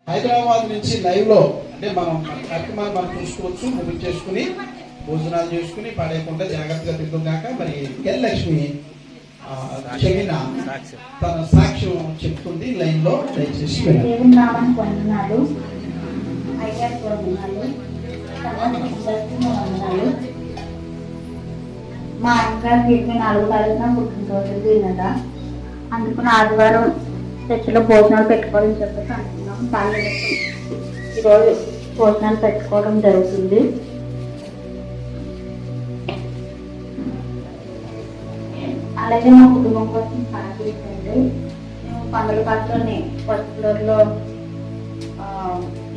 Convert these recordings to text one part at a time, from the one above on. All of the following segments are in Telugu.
హైదరాబాద్ నుంచి లైవ్ లో అంటే మనం కార్యక్రమాలు మనం చూసుకోవచ్చు, ముగించేసుకుని భోజనాలు చేసుకుని పడేయకుండా జాగ్రత్తగా తింటున్నాక మరి ఎల్ లక్ష్మి చెవిన తన సాక్ష్యం చెప్తుంది లైన్ లో. దయచేసి మా అమ్మగారికి 24 తారీఖున పుట్టినరోజు తిన్నట, అందుకని ఆదివారం చర్చిలో భోజనాలు పెట్టుకోవాలని చెప్పేసి అనుకున్నాం. కానీ ఈరోజు భోజనాలు పెట్టుకోవడం జరుగుతుంది. అలాగే మా కుటుంబం కోసం సహకరించండి. మేము పండుగ పక్కనే ఫస్ట్ ఫ్లోర్లో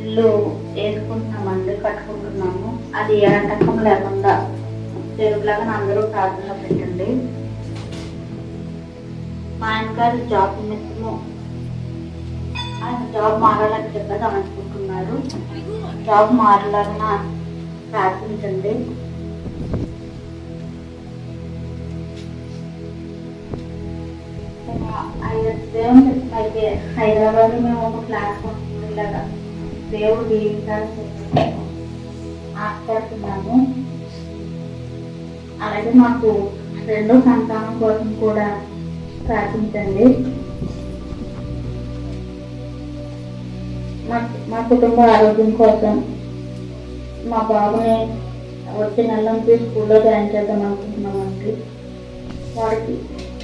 ఇల్లు వేసుకుంటున్నామండి, కట్టుకుంటున్నాము. అది ఎరంటకం లేకుండా తెలుగులాగా అందరూ ప్రార్థన పెట్టండి. మా ఆయన గారు జాబ్ నిమిత్తము ఆయన జాబ్ మారాలని చెప్పేసి అనుకుంటున్నారు. జాబ్ మారాలన్నా ప్రార్థించండి. దేవుని అయితే హైదరాబాద్ లో మేము ఒక క్లాస్ ఇలాగా దేవుడు దీవించాలని చెప్పి ఆశపడుతున్నాము. అలాగే మాకు 2వ సంతానం కోసం కూడా ప్రార్థించండి. మా కుటుంబ ఆరోగ్యం కోసం మా బాబుని వచ్చే నెల నుంచి స్కూల్లో జాయిన్ చేద్దాం అనుకుంటున్నామండి. వాడికి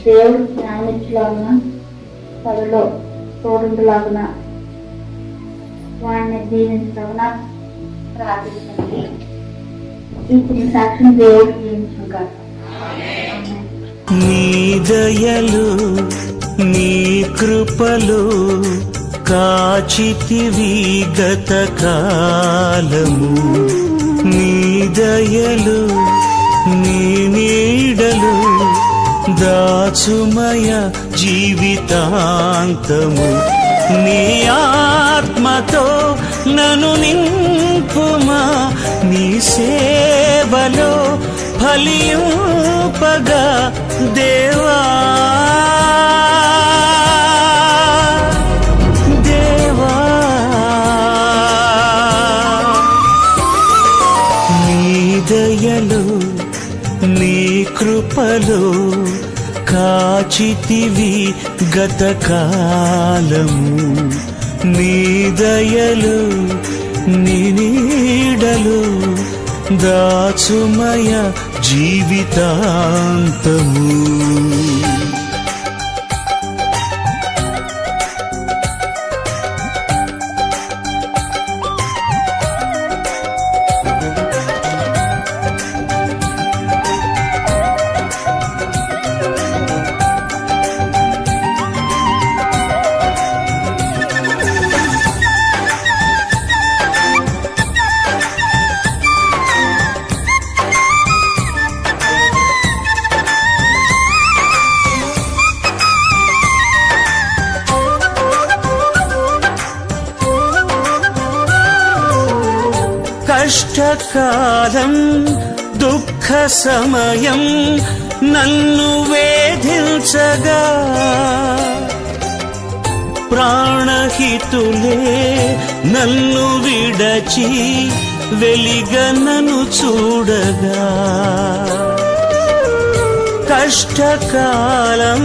దేవుడు జ్ఞానం ఇచ్చేలాగున చదువులో తోడులాగున వాడిని దీవించలాగున ప్రార్థించండి. ఇప్పుడు సాక్ష్యం దేవుడు జీవించుగా. నీ దయలు నీ కృపలు కాచితివి గత కాలము, నీ దయలు నీ నీడలు దాచుమయ జీవితాంతము. నీ ఆత్మతో నన్ను నింపుమా, నీ సేవలో ఫలింపగా దేవా. దేవా నీ దయలు నీ కృపలు కాచితివి గత కాలము, నీ దయలు నీ నీడలు దాచుమయ జీవితాంతము. కష్టకాలం దుఃఖ సమయం నన్ను వేధించగా, ప్రాణహితులే నన్ను విడచి వెలిగనను చూడగా, కష్టకాలం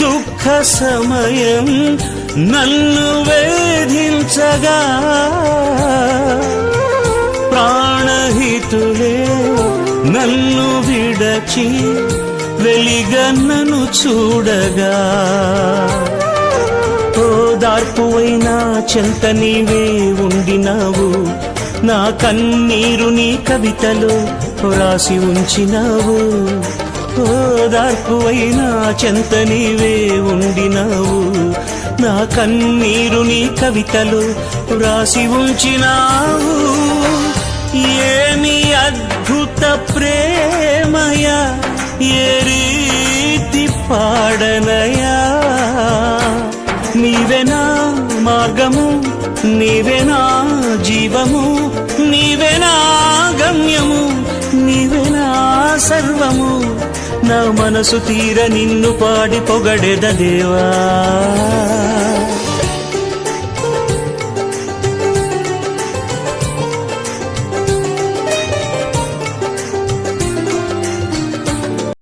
దుఃఖ సమయం నన్ను వేధించగా, ప్రాణహితులే నన్ను విడచి వెలిగన్నను చూడగా, ఓదార్పువైనా చెంత నీవే ఉండినావు, నా కన్నీరు నీ కవితలో రాసి ఉంచినావు. ఓదార్పువైనా చెంత నీవే ఉండినావు, నా కన్నీరు నీ కవితలో రాసి ఉంచినావు. ఏమి అద్భుత ప్రేమయా, ఏ రీతి పాడనయా. నీవేనా మార్గము, నీవేనా జీవము, నీవేనా గమ్యము, నీవేనా సర్వము. నా మనసు తీర నిన్ను పాడి పొగడెద దేవా.